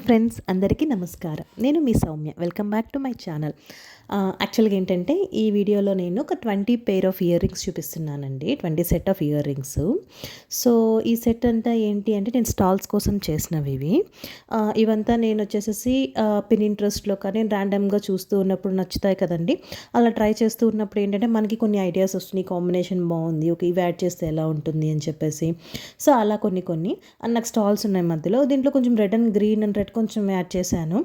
Friends అందరికీ నమస్కారం. నేను మీ Soumya. Welcome back to my channel. యాక్చువల్గా ఏంటంటే ఈ వీడియోలో నేను ఒక 20 పెయిర్ ఆఫ్ ఇయర్ రింగ్స్ చూపిస్తున్నానండి. 20 set of ear rings. So ఈ సెట్ అంతా ఏంటి అంటే నేను స్టాల్స్ కోసం చేసినవి ఇవి. ఇవంతా నేను వచ్చేసేసి పినింట్రెస్ట్లో కానీ ర్యాండమ్గా చూస్తూ ఉన్నప్పుడు నచ్చుతాయి కదండి. అలా ట్రై చేస్తూ ఉన్నప్పుడు ఏంటంటే మనకి కొన్ని ఐడియాస్ వస్తున్నాయి. కాంబినేషన్ బాగుంది, ఓకే ఇవి యాడ్ చేస్తే ఎలా ఉంటుంది అని చెప్పేసి. సో అలా కొన్ని నాకు స్టాల్స్ ఉన్నాయి మధ్యలో. దీంట్లో కొంచెం red and green and red కొంచెం యాడ్ చేశాను.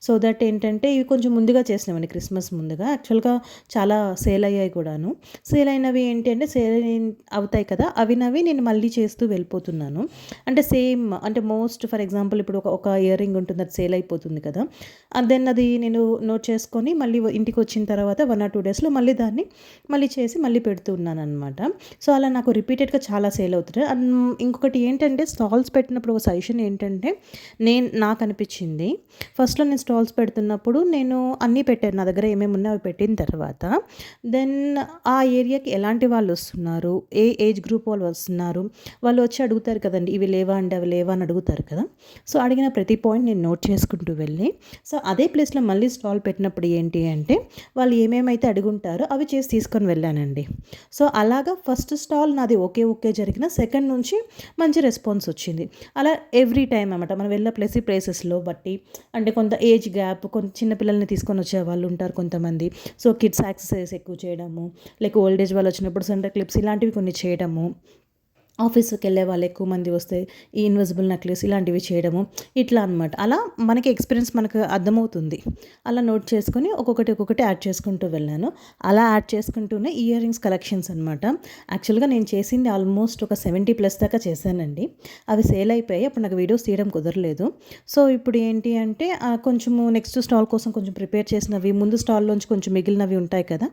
సో దట్ ఏంటంటే ఇవి కొంచెం ముందుగా చేసినవండి, క్రిస్మస్ ముందుగా. యాక్చువల్గా చాలా సేల్ అయ్యాయి కూడాను. సేల్ అయినవి ఏంటి అంటే సేల్ అవుతాయి కదా, అవినవి నేను మళ్ళీ చేస్తూ వెళ్ళిపోతున్నాను. అంటే సేమ్ అంటే మోస్ట్ ఫర్ ఎగ్జాంపుల్ ఇప్పుడు ఒక ఇయర్ రింగ్ ఉంటుంది, అది సేల్ అయిపోతుంది కదా, దెన్ అది నేను నోట్ చేసుకొని మళ్ళీ ఇంటికి వచ్చిన తర్వాత 1 or 2 డేస్లో మళ్ళీ దాన్ని చేసి మళ్ళీ పెడుతూ ఉన్నాను అనమాట. సో అలా నాకు రిపీటెడ్గా చాలా సేల్ అవుతుంది. అండ్ ఇంకొకటి ఏంటంటే స్టాల్స్ పెట్టినప్పుడు ఒక సజెషన్ ఏంటంటే నాకు అనిపించింది, ఫస్ట్లో నేను స్టాల్స్ పెడుతున్నప్పుడు నేను అన్నీ పెట్టాను, నా దగ్గర ఏమేమి ఉన్నాయో అవి పెట్టిన తర్వాత దెన్ ఆ ఏరియాకి ఎలాంటి వాళ్ళు వస్తున్నారు, ఏ ఏజ్ గ్రూప్ వాళ్ళు వస్తున్నారు, వాళ్ళు వచ్చి అడుగుతారు కదండి, ఇవి లేవా అండి అవి లేవా అని అడుగుతారు కదా. సో అడిగిన ప్రతి పాయింట్ నేను నోట్ చేసుకుంటూ వెళ్ళి సో అదే ప్లేస్లో మళ్ళీ స్టాల్ పెట్టినప్పుడు ఏంటి అంటే వాళ్ళు ఏమేమైతే అడుగుంటారో అవి చేసి తీసుకొని వెళ్ళానండి. సో అలాగా ఫస్ట్ స్టాల్ నాది ఓకే జరిగిన సెకండ్ నుంచి మంచి రెస్పాన్స్ వచ్చింది. అలా ఎవ్రీ టైం అన్నమాట మనం వెళ్ళే ప్లేసెస్లో బట్టి, అంటే కొంత ఏజ్ గ్యాప్, కొంత చిన్నపిల్లల్ని తీసుకొని వచ్చే వాళ్ళు ఉంటారు కొంతమంది. సో కిడ్స్ యాక్సెసరీస్ ఎక్కువ చేయడము, లైక్ ఓల్డ్ ఏజ్ వాళ్ళు వచ్చినప్పుడు సెంటర్ క్లిప్స్ ఇలాంటివి కొన్ని చేయడము, ఆఫీస్కి వెళ్ళే వాళ్ళు ఎక్కువ మంది వస్తే ఈ ఇన్విజిబుల్ నెక్లెస్ ఇలాంటివి చేయడము, ఇట్లా అనమాట. అలా మనకి ఎక్స్పీరియన్స్ మనకు అర్థమవుతుంది. అలా నోట్ చేసుకొని ఒక్కొక్కటి యాడ్ చేసుకుంటూ వెళ్ళాను. అలా యాడ్ చేసుకుంటూనే ఇయర్ రింగ్స్ కలెక్షన్స్ అనమాట. యాక్చువల్గా నేను చేసింది ఆల్మోస్ట్ ఒక 70+ దాకా చేశానండి. అవి సేల్ అయిపోయాయి. అప్పుడు నాకు వీడియోస్ తీయడం కుదరలేదు. సో ఇప్పుడు ఏంటి అంటే కొంచెము నెక్స్ట్ స్టాల్ కోసం కొంచెం ప్రిపేర్ చేసినవి, ముందు స్టాల్లోంచి కొంచెం మిగిలినవి ఉంటాయి కదా,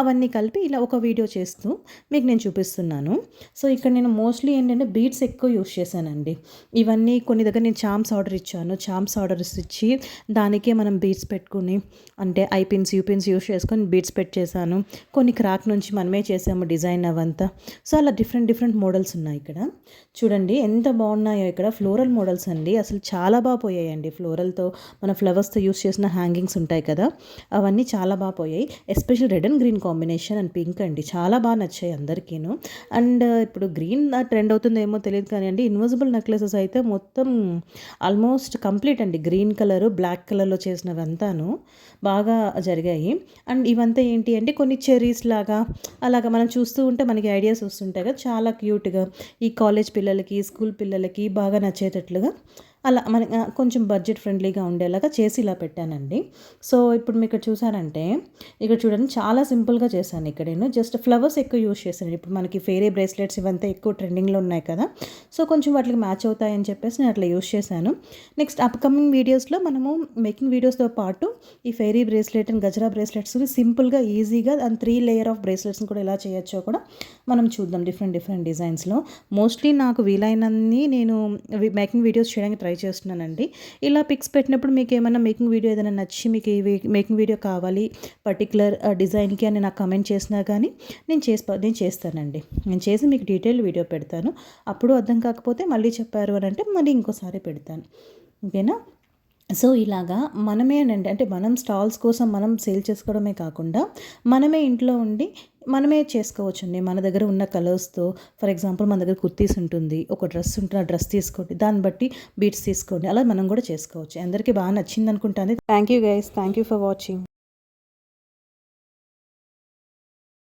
అవన్నీ కలిపి ఇలా ఒక వీడియో చేస్తూ మీకు నేను చూపిస్తున్నాను. సో ఇక్కడ నేను మోస్ట్లీ ఏంటంటే బీడ్స్ ఎక్కువ యూస్ చేశానండి. ఇవన్నీ కొన్ని దగ్గర నేను చామ్స్ ఆర్డర్ ఇచ్చాను. చామ్స్ ఆర్డర్స్ ఇచ్చి దానికే మనం బీడ్స్ పెట్టుకుని, అంటే ఐపిన్స్ యూపిన్స్ యూస్ చేసుకొని బీడ్స్ పెట్టేశాను. కొన్ని క్రాక్ నుంచి మనమే చేసాము డిజైన్ అవంతా. సో అలా డిఫరెంట్ మోడల్స్ ఉన్నాయి ఇక్కడ. చూడండి ఎంత బాగున్నాయో. ఇక్కడ ఫ్లోరల్ మోడల్స్ అండి, అసలు చాలా బాగా పోయాయండి. ఫ్లోరల్తో మన ఫ్లవర్స్తో యూస్ చేసిన హ్యాంగింగ్స్ ఉంటాయి కదా, అవన్నీ చాలా బాగా పోయాయి. Special red and green combination and pink అండి, చాలా బాగా నచ్చాయి అందరికీను. అండ్ ఇప్పుడు గ్రీన్ ట్రెండ్ అవుతుందేమో తెలియదు కానీ అండి, ఇన్విజిబుల్ నెక్లెసెస్ అయితే మొత్తం ఆల్మోస్ట్ కంప్లీట్ అండి. గ్రీన్ కలరు బ్లాక్ కలర్లో చేసినవి అంతాను బాగా జరిగాయి. అండ్ ఇవంతా ఏంటి అంటే కొన్ని చెరీస్ లాగా అలాగా మనం చూస్తూ ఉంటే మనకి ఐడియాస్ వస్తుంటాయి కదా, చాలా క్యూట్గా ఈ కాలేజ్ పిల్లలకి, స్కూల్ పిల్లలకి బాగా నచ్చేటట్లుగా అలా మన కొంచెం బడ్జెట్ ఫ్రెండ్లీగా ఉండేలాగా చేసి ఇలా పెట్టానండి. సో ఇప్పుడు మీకు ఇక్కడ చూసారంటే, ఇక్కడ చూడండి చాలా సింపుల్గా చేశాను. ఇక్కడ నేను జస్ట్ ఫ్లవర్స్ ఎక్కువ యూస్ చేశాను. ఇప్పుడు మనకి ఫెయిరీ బ్రేస్లెట్స్ ఇవంతా ఎక్కువ ట్రెండింగ్లో ఉన్నాయి కదా, సో కొంచెం వాటికి మ్యాచ్ అవుతాయని చెప్పేసి నేను అట్లా యూస్ చేశాను. నెక్స్ట్ అప్కమింగ్ వీడియోస్లో మనము మేకింగ్ వీడియోస్తో పాటు ఈ ఫెయిరీ బ్రేస్లెట్ అండ్ గజరా బ్రేస్లెట్స్ సింపుల్గా ఈజీగా అండ్ 3 లేయర్ ఆఫ్ బ్రేస్లెట్స్ని కూడా ఎలా చేయొచ్చో కూడా మనం చూద్దాం డిఫరెంట్ డిజైన్స్లో. మోస్ట్లీ నాకు వీలైనన్ని నేను మేకింగ్ వీడియోస్ చేయడానికి ట్రై చేస్తున్నానండి. ఇలా పిక్స్ పెట్టినప్పుడు మీకు ఏమైనా మేకింగ్ వీడియో ఏదైనా నచ్చి మీకు ఈ మేకింగ్ వీడియో కావాలి పర్టికులర్ డిజైన్కి అని నాకు కమెంట్ చేసినా కానీ నేను చేస్తానండి. నేను చేసి మీకు డీటెయిల్ వీడియో పెడతాను. అప్పుడు అర్థం కాకపోతే మళ్ళీ చెప్పారు అని అంటే మళ్ళీ ఇంకోసారి పెడతాను. ఓకేనా. సో ఇలాగా మనమేనండి, అంటే మనం స్టాల్స్ కోసం మనం సేల్ చేసుకోవడమే కాకుండా మనమే ఇంట్లో ఉండి మనమే చేసుకోవచ్చండి. మన దగ్గర ఉన్న కలర్స్తో, ఫర్ ఎగ్జాంపుల్ మన దగ్గర కుర్తీస్ ఉంటుంది, ఒక డ్రెస్ ఉంటుంది, ఆ డ్రెస్ తీసుకోండి, దాన్ని బట్టి బీట్స్ తీసుకోండి, అలా మనం కూడా చేసుకోవచ్చు. అందరికీ బాగా నచ్చింది అనుకుంటాను. Thank you guys, thank you for watching.